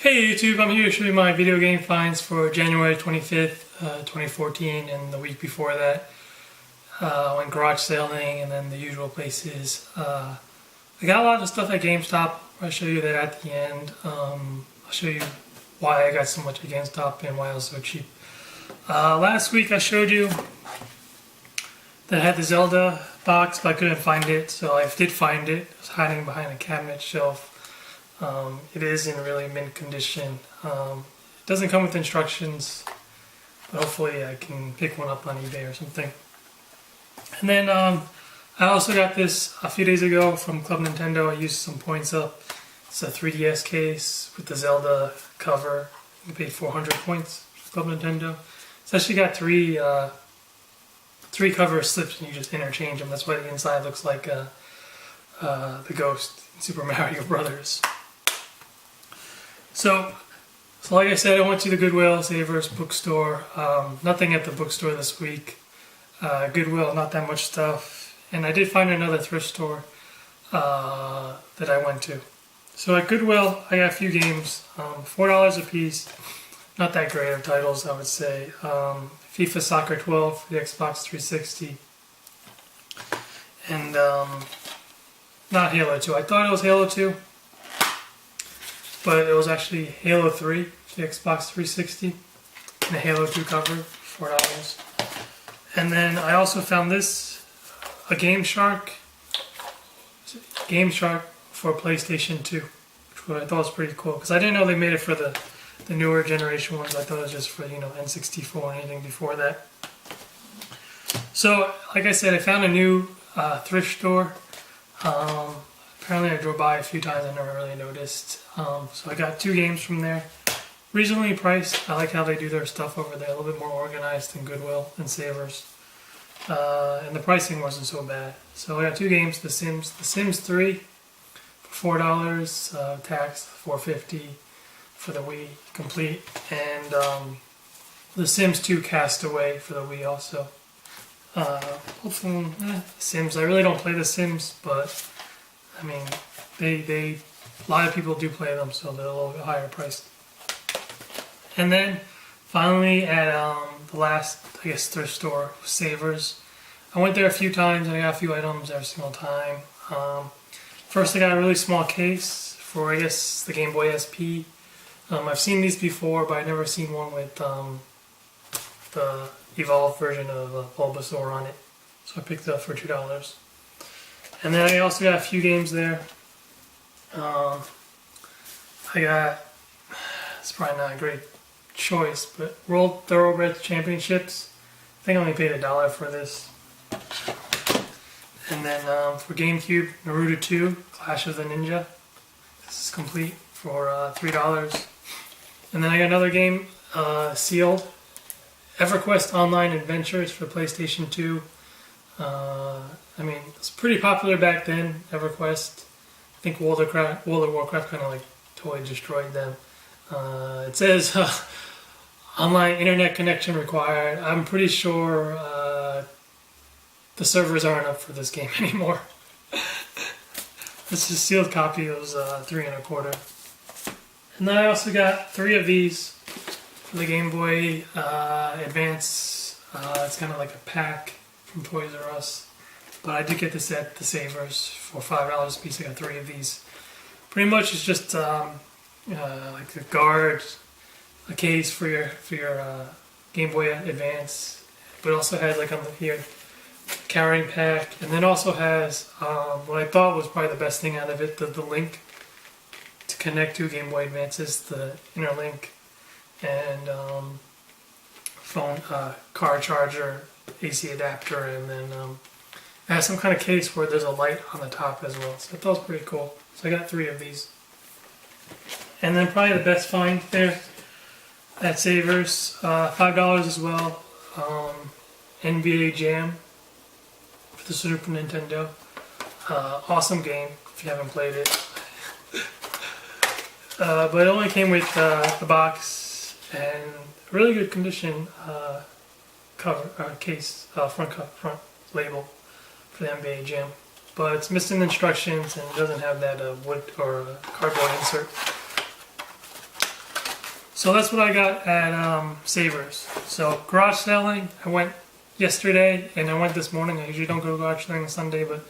Hey YouTube, I'm here to show you my video game finds for January 25th, 2014 and the week before that. Went garage sailing and then the usual places. I got a lot of stuff at GameStop. I'll show you that at the end. I'll show you why I got so much at GameStop and why it was so cheap. Last week I showed you that I had the Zelda box, but I couldn't find it, so I did find it. It was hiding behind a cabinet shelf. It is in really mint condition. It doesn't come with instructions, but hopefully I can pick one up on eBay or something. And then I also got this a few days ago from Club Nintendo. I used some points up. It's a 3DS case with the Zelda cover. You paid 400 points for Club Nintendo. It's actually got three cover slips and you just interchange them. That's why the inside looks like the ghost in Super Mario Brothers. So like I said, I went to the Goodwill Savers bookstore. Nothing at the bookstore this week. Goodwill, not that much stuff. And I did find another thrift store that I went to. So at Goodwill, I got a few games, $4 a piece. Not that great of titles, I would say. FIFA Soccer 12 for the Xbox 360. And not Halo 2. I thought it was Halo 2. But it was actually Halo 3 for the Xbox 360 and a Halo 2 cover, $4. And then I also found this, a Game Shark for PlayStation 2, which I thought was pretty cool because I didn't know they made it for the newer generation ones. I thought it was just for N64 or anything before that. So like I said, I found a new thrift store. Apparently I drove by a few times, I never really noticed. So I got 2 games from there. Reasonably priced. I like how they do their stuff over there, a little bit more organized than Goodwill and Savers. And the pricing wasn't so bad. So I got 2 games, The Sims 3 for $4, tax $4.50 for the Wii complete, and The Sims 2 Castaway for the Wii also. Hopefully, Sims, I really don't play The Sims, but I mean, a lot of people do play them, so they're a little bit higher priced. And then, finally, at the last, I guess, thrift store, Savers. I went there a few times, and I got a few items every single time. First, I got a really small case for, I guess, the Game Boy SP. I've seen these before, but I've never seen one with the evolved version of Bulbasaur on it. So I picked it up for $2. And then I also got a few games there. I got, it's probably not a great choice, but World Thoroughbreds Championships. I think I only paid $1 for this. And then for GameCube, Naruto 2, Clash of the Ninja. This is complete for $3. And then I got another game, sealed, EverQuest Online Adventures for PlayStation 2. I mean, it's pretty popular back then, EverQuest. I think World of Warcraft kind of like totally destroyed them. It says online internet connection required. I'm pretty sure the servers aren't up for this game anymore. This is a sealed copy. It was $3 1/4. And then I also got 3 of these for the Game Boy Advance. It's kind of like a pack from Toys R Us. But I did get this at the Savers for $5 a piece. I got 3 of these. Pretty much it's just like a guard, a case for your Game Boy Advance. But it also has like on the here carrying pack, and then also has what I thought was probably the best thing out of it, the link to connect to Game Boy Advances, the interlink, and phone car charger, AC adapter, and then it has some kind of case where there's a light on the top as well. So I thought it was pretty cool. So I got 3 of these. And then probably the best find there at Savers, $5 as well. NBA Jam for the Super Nintendo. Awesome game if you haven't played it. But it only came with the box and really good condition cover case, front label for the NBA Jam. But it's missing instructions and it doesn't have that wood or cardboard insert. So that's what I got at Savers. So garage selling, I went yesterday and I went this morning. I usually don't go garage selling on Sunday, but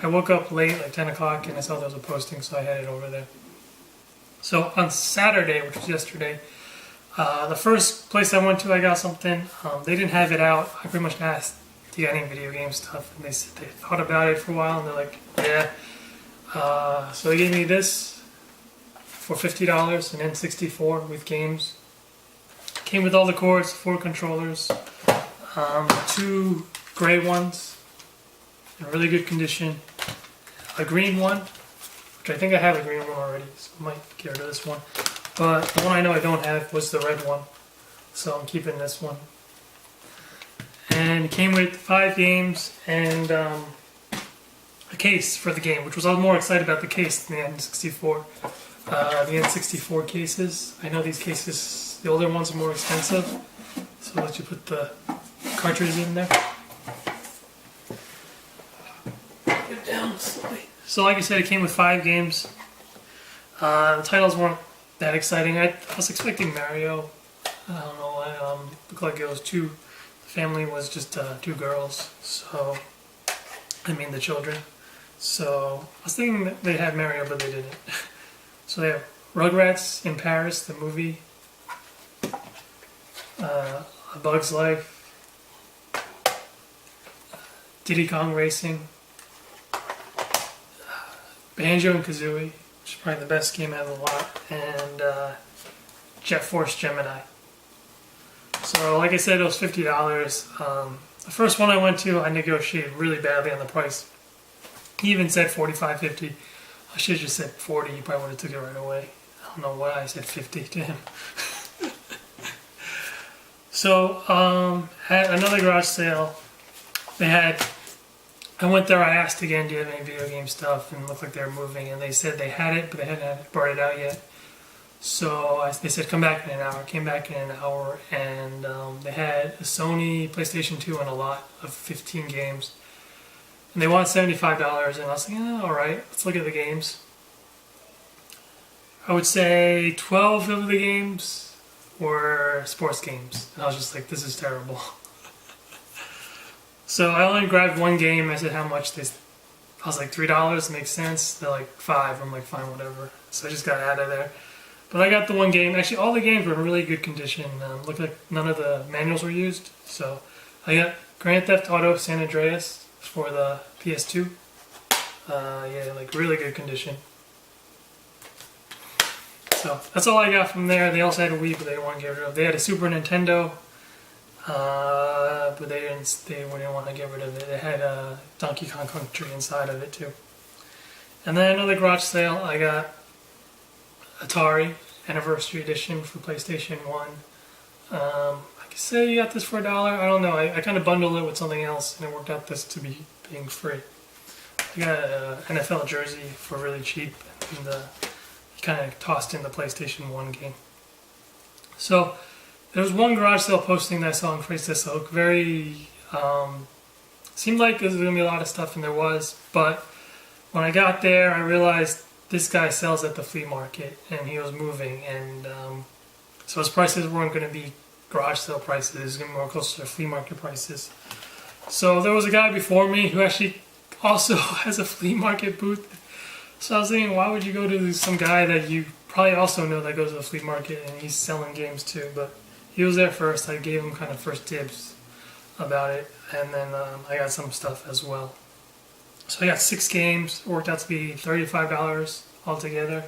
I woke up late, like 10 o'clock, and I saw there was a posting, so I headed over there. So on Saturday, which was yesterday, the first place I went to, I got something. They didn't have it out. I pretty much asked, do you got any video game stuff? And they said they thought about it for a while, and they're like, yeah. So they gave me this for $50, an N64 with games. Came with all the cords, 4 controllers, 2 gray ones in really good condition, a green one, which I think I have a green one already, so I might get rid of this one. But the one I know I don't have was the red one, so I'm keeping this one. And it came with 5 games and a case for the game, which was I was more excited about the case than the N64. The N64 cases, I know these cases, the older ones are more expensive, so I'll let you put the cartridge in there. Get down slowly. So like I said, it came with 5 games. The titles weren't that exciting. I was expecting Mario. I don't know. Looked like it was the family was just 2 girls. So, I mean the children. So I was thinking that they had Mario, but they didn't. So they have Rugrats in Paris, the movie. A Bug's Life. Diddy Kong Racing. Banjo and Kazooie, which is probably the best game out of the lot, and Jet Force Gemini. So, like I said, it was $50. The first one I went to, I negotiated really badly on the price. He even said $45, $50. I should have just said $40. He probably would have took it right away. I don't know why I said $50 to him. So, at another garage sale, I went there, I asked again, do you have any video game stuff? And it looked like they were moving, and they said they had it, but they hadn't brought it out yet. So they said, come back in an hour. I came back in an hour, and they had a Sony PlayStation 2 and a lot of 15 games. And they wanted $75, and I was like, alright, let's look at the games. I would say 12 of the games were sports games. And I was just like, this is terrible. So I only grabbed one game. I said, how much? I was like, $3 makes sense. They're like, $5. I'm like, fine, whatever. So I just got out of there. But I got the one game. Actually, all the games were in really good condition. Looked like none of the manuals were used. So I got Grand Theft Auto San Andreas for the PS2. Yeah, like really good condition. So that's all I got from there. They also had a Wii, but they didn't want to get rid of it. They had a Super Nintendo. But they didn't want to get rid of it. It had a Donkey Kong Country inside of it too. And then another garage sale, I got Atari Anniversary Edition for PlayStation 1. I could say you got this for $1. I don't know. I kind of bundled it with something else, and it worked out this to be being free. I got an NFL jersey for really cheap, and he kind of tossed in the PlayStation 1 game. So there was one garage sale posting that I saw on Craigslist that looked very, seemed like there was going to be a lot of stuff, and there was, but when I got there, I realized this guy sells at the flea market, and he was moving, and so his prices weren't going to be garage sale prices, it was going to be more closer to flea market prices. So there was a guy before me who actually also has a flea market booth, so I was thinking, why would you go to some guy that you probably also know that goes to the flea market, and he's selling games too, but he was there first. I gave him kind of first dibs about it, and then I got some stuff as well. So I got 6 games. It worked out to be $35 altogether.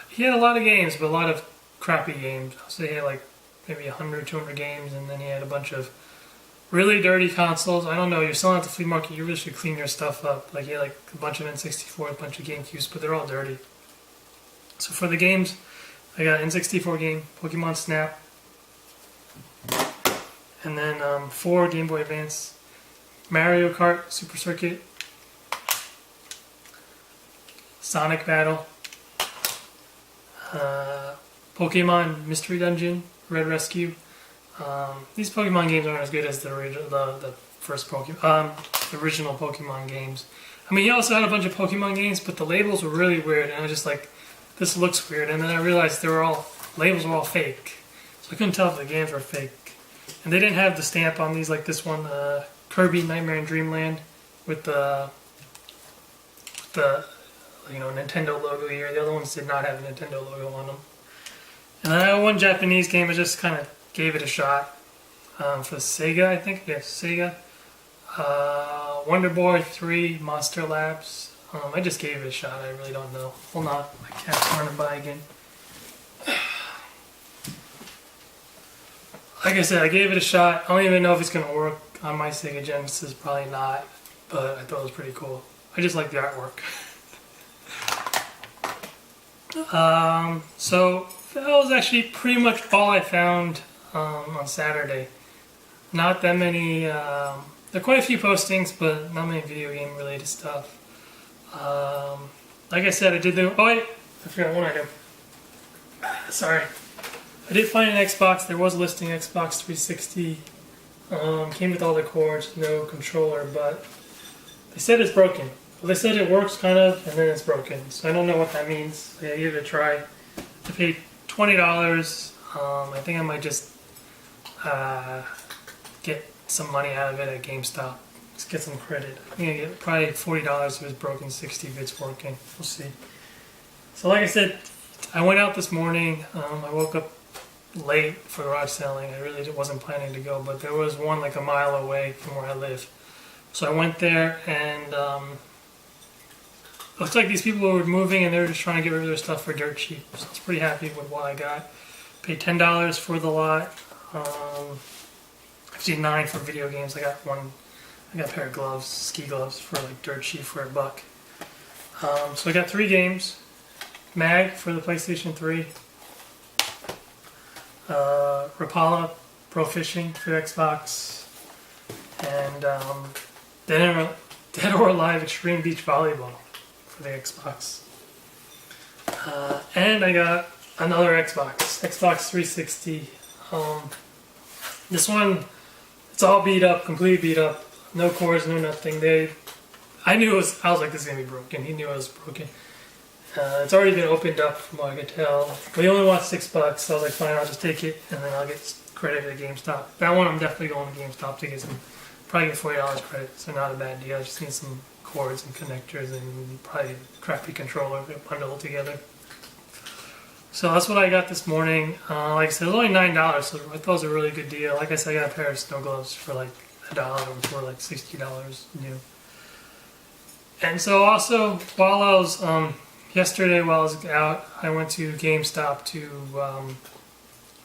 He had a lot of games, but a lot of crappy games. So he had like maybe 100, 200 games, and then he had a bunch of really dirty consoles. I don't know. You're selling at the flea market. You really should clean your stuff up. Like he had like a bunch of N64, a bunch of GameCubes, but they're all dirty. So for the games, I got an N64 game, Pokemon Snap, and then 4 Game Boy Advance, Mario Kart Super Circuit, Sonic Battle, Pokemon Mystery Dungeon, Red Rescue. These Pokemon games aren't as good as the first Pokemon, the original Pokemon games. I mean, he also had a bunch of Pokemon games, but the labels were really weird, and I was just like, this looks weird. And then I realized they were all labels were all fake, so I couldn't tell if the games were fake. And they didn't have the stamp on these like this one, Kirby Nightmare in Dreamland, with the Nintendo logo here. The other ones did not have a Nintendo logo on them. And then I had one Japanese game. I just kind of gave it a shot for Sega, I think. Yes, Sega. Wonder Boy 3 Monster Labs. I just gave it a shot. I really don't know. Hold on, my cat's running by again. Like I said, I gave it a shot. I don't even know if it's going to work on my Sega Genesis. Probably not, but I thought it was pretty cool. I just like the artwork. So that was actually pretty much all I found on Saturday. Not that many, there are quite a few postings, but not many video game related stuff. Like I said, I did the, oh wait, I forgot one item. Sorry. I did find an Xbox. There was a listing Xbox 360. Came with all the cords, no controller, but they said it's broken. Well, they said it works kind of, and then it's broken. So I don't know what that means. I gave it a try. I paid $20. I think I might just get some money out of it at GameStop. Just get some credit. I think I get probably $40 if it's broken, 60 if it's working. We'll see. So like I said, I went out this morning. I woke up late for garage selling. I really wasn't planning to go, but there was one like a mile away from where I live. So I went there, and looks like these people were moving and they were just trying to get rid of their stuff for dirt cheap. So I was pretty happy with what I got. Paid $10 for the lot. Actually $9 for video games. I got a pair of gloves, ski gloves, for like dirt cheap for $1. So I got 3 games. Mag for the PlayStation 3. Rapala Pro Fishing for the Xbox. And Dead or Alive Extreme Beach Volleyball for the Xbox. And I got another Xbox 360. This one, it's all beat up, completely beat up. No cords, no nothing. I was like, this is going to be broken. He knew it was broken. It's already been opened up from what I could tell. We only want $6, so I was like, fine, I'll just take it, and then I'll get credit at GameStop. That one I'm definitely going to GameStop to get probably get $40 credit, so not a bad deal. I just need some cords and connectors and probably a crappy controller to bundle together. So that's what I got this morning. Like I said, it was only $9, so I thought it was a really good deal. Like I said, I got a pair of snow gloves for like $1, which were like $60 new. And so also, while I was yesterday, while I was out, I went to GameStop to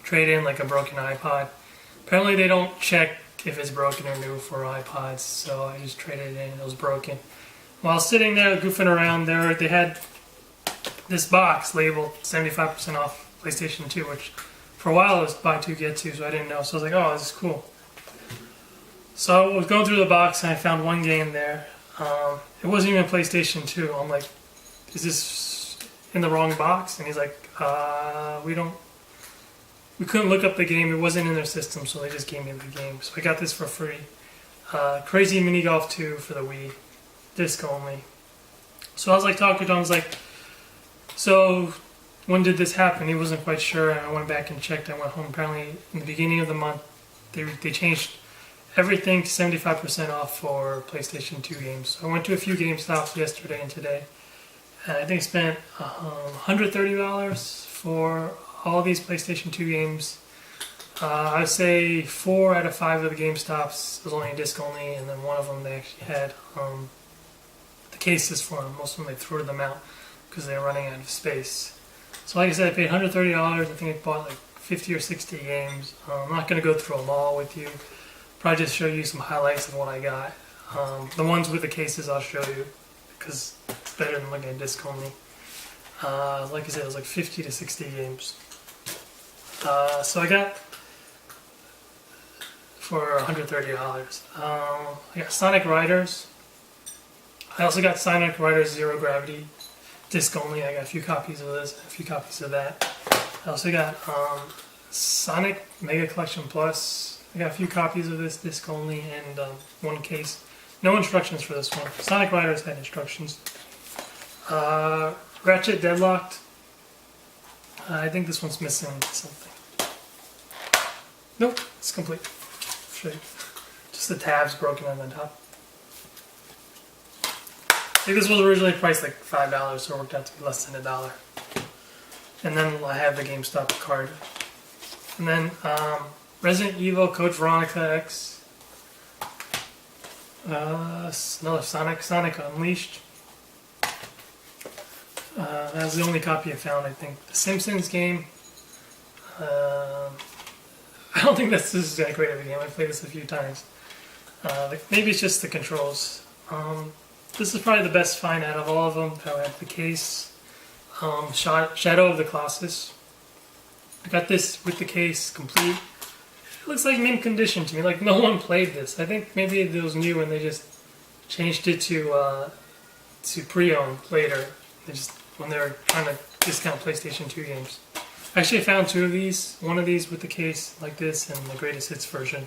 trade in like a broken iPod. Apparently they don't check if it's broken or new for iPods, so I just traded it in and it was broken. While sitting there goofing around there, they had this box labeled 75% off PlayStation 2, which for a while it was buy 2 get 2, so I didn't know. So I was like, oh, this is cool. So I was going through the box and I found one game there. It wasn't even PlayStation 2. I'm like, is this in the wrong box? And he's like, we couldn't look up the game. It wasn't in their system, so they just gave me the game. So I got this for free. Crazy Mini Golf 2 for the Wii, disc only. So I was like talking to him. I was like, so when did this happen? He wasn't quite sure, and I went back and checked. I went home. Apparently, in the beginning of the month, they changed everything to 75% off for PlayStation 2 games. So I went to a few GameStops yesterday and today. And I think I spent $130 for all these PlayStation 2 games. I would say 4 out of 5 of the GameStops was only disc only, and then one of them they actually had the cases for them. Most of them they threw them out because they were running out of space. So like I said, I paid $130. I think I bought like 50 or 60 games. I'm not going to go through them all with you. Probably just show you some highlights of what I got. The ones with the cases I'll show you because it's better than looking at disc only. Like I said, it was like 50 to 60 games. So I got for $130. I got Sonic Riders. I also got Sonic Riders Zero Gravity, disc only. I got a few copies of this, a few copies of that. I also got Sonic Mega Collection Plus. I got a few copies of this, disc only, and one case. No instructions for this one. Sonic Riders had instructions. Ratchet Deadlocked. I think this one's missing something. Nope, it's complete. Just the tabs broken on the top. I think this was originally priced like $5, so it worked out to be less than $1. And then I have the GameStop card. And then Resident Evil Code Veronica X. Another Sonic Unleashed. That was the only copy I found, I think. The Simpsons game. I don't think this is that great of a game. I've played this a few times. Maybe it's just the controls. This is probably the best find out of all of them. I have the case. Shadow of the Colossus. I got this with the case complete. It looks like mint condition to me. Like no one played this. I think maybe it was new and they just changed it to pre-owned later. They just when they were trying to discount PlayStation 2 games. Actually, I found two of these. One of these with the case like this and the greatest hits version.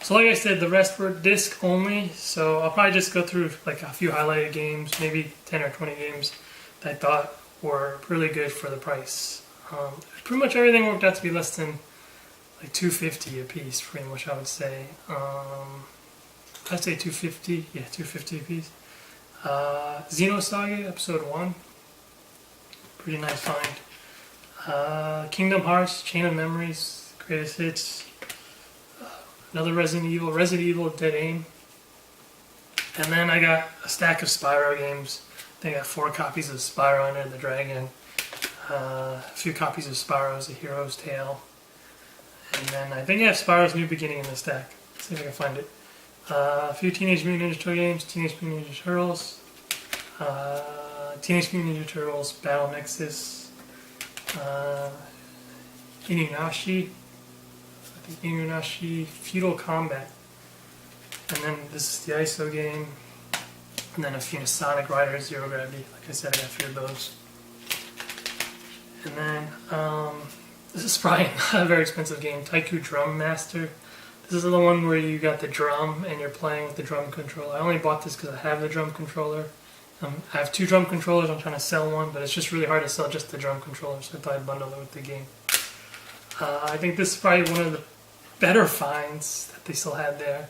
So like I said, the rest were disc only. So I'll probably just go through like a few highlighted games, maybe 10 or 20 games that I thought were really good for the price. Pretty much everything worked out to be less than like $250 a piece, pretty much I would say. I'd say $250, yeah, $250 a piece. Xenosaga Episode 1, pretty nice find. Kingdom Hearts, Chain of Memories, greatest hits. Another Resident Evil Dead Aim. And then I got a stack of Spyro games. I think I got 4 copies of Spyro Enter the Dragon. A few copies of Spyro's The Hero's Tale. And then I think I have Spyro's New Beginning in the stack. Let's see if I can find it. A few Teenage Mutant Ninja Turtle games, Teenage Mutant Ninja Turtles, Teenage Mutant Ninja Turtles Battle Nexus, Inuyasha, I think Inuyasha Feudal Combat, and then this is the ISO game, and then a few Sonic Riders Zero Gravity. Like I said, I got a few of those. And then this is probably not a very expensive game, Taiko Drum Master. This is the one where you got the drum and you're playing with the drum controller. I only bought this because I have the drum controller. I have 2 drum controllers. I'm trying to sell one, but it's just really hard to sell just the drum controller, so I thought I'd bundle it with the game. I think this is probably one of the better finds that they still had there.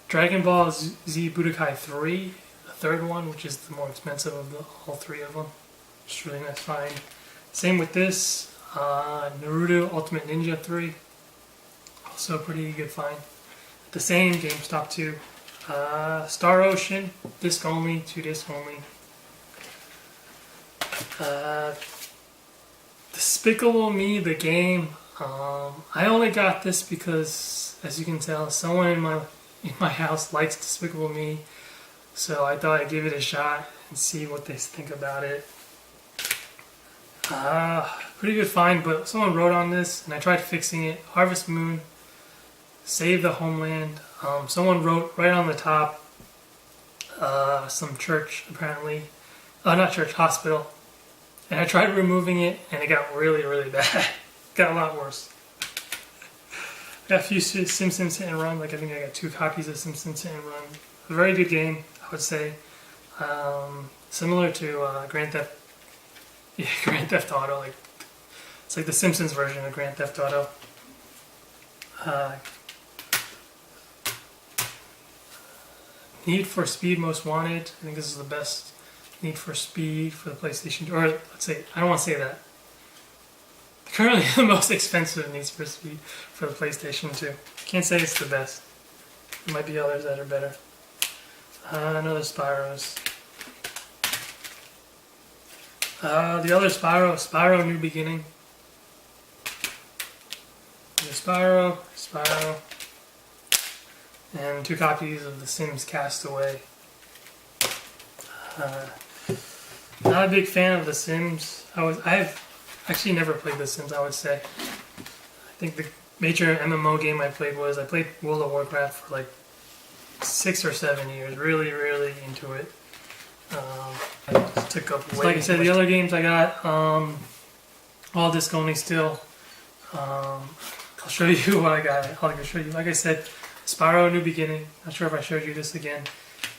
Dragon Ball Z Budokai 3, the third one, which is the more expensive of all 3 of them. Just really nice find. Same with this, Naruto Ultimate Ninja 3. Also a pretty good find. The same GameStop too. Star Ocean, disc only, 2 disc only. Despicable Me, the game. I only got this because, as you can tell, someone in my house likes Despicable Me, so I thought I'd give it a shot and see what they think about it. Pretty good find, but someone wrote on this, and I tried fixing it. Harvest Moon, Save the Homeland. Someone wrote right on the top, some church, apparently. Not church, hospital. And I tried removing it, and it got really, really bad. It got a lot worse. I got a few Simpsons Hit and Run. Like, I think I got 2 copies of Simpsons Hit and Run. A very good game, I would say. Similar to Grand Theft Auto. Like, it's like the Simpsons version of Grand Theft Auto. Need for Speed Most Wanted. I think this is the best Need for Speed for the PlayStation 2. Or, let's say, I don't want to say that. Currently the most expensive Need for Speed for the PlayStation 2. Can't say it's the best. There might be others that are better. Another Spyro's. The other Spyro New Beginning. Spyro, and 2 copies of The Sims Castaway. Not a big fan of The Sims. I've actually never played The Sims, I would say. I think the major MMO game I played World of Warcraft for like 6 or 7 years. Really, really into it. Took up way. Like I said, the other games I got, all disc only still. I'll show you what I got. I'll show you. Like I said, Spyro New Beginning. Not sure if I showed you this again.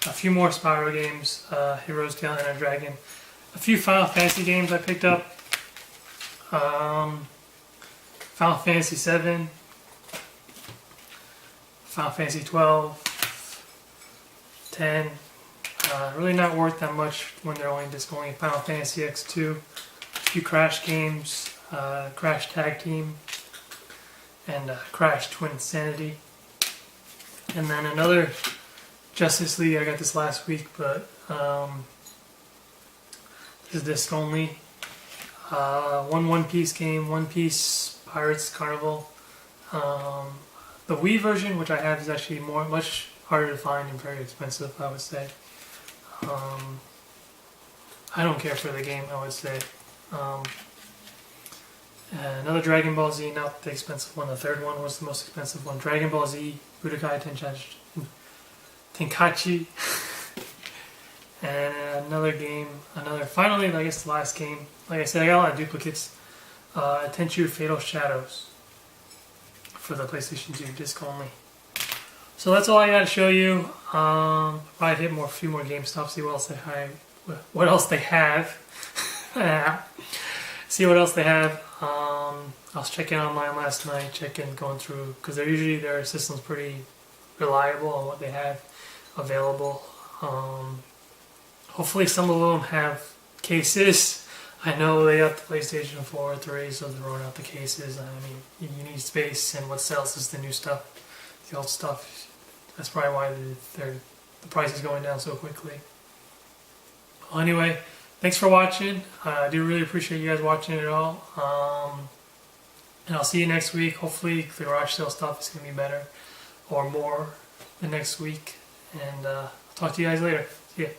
A few more Spyro games. Hero's Tale and a Dragon. A few Final Fantasy games I picked up. Final Fantasy 7, Final Fantasy 12, 10. Really not worth that much when they're only just going Final Fantasy X2. A few Crash games, Crash Tag Team, and Crash Twin Insanity. And then another Justice League, I got this last week, but this is disc only. One Piece game, One Piece Pirates Carnival. The Wii version, which I have, is actually much harder to find and very expensive, I would say. I don't care for the game, I would say. Another Dragon Ball Z, not the expensive one. The third one was the most expensive one. Dragon Ball Z, Budokai Tenkaichi. And another game, finally, I guess the last game. Like I said, I got a lot of duplicates. Tenchu Fatal Shadows for the PlayStation 2 disc only. So that's all I got to show you. Probably hit a few more GameStop, see what else they have. See what else they have. I was checking online last night, going through, because usually their system's pretty reliable on what they have available. Hopefully some of them have cases. I know they got the PlayStation 4 or 3, so they're throwing out the cases. I mean, you need space, and what sells is the new stuff. The old stuff. That's probably why the price is going down so quickly. Well, anyway, thanks for watching. I do really appreciate you guys watching it all. And I'll see you next week. Hopefully the garage sale stuff is going to be better or more the next week. And I'll talk to you guys later. See ya.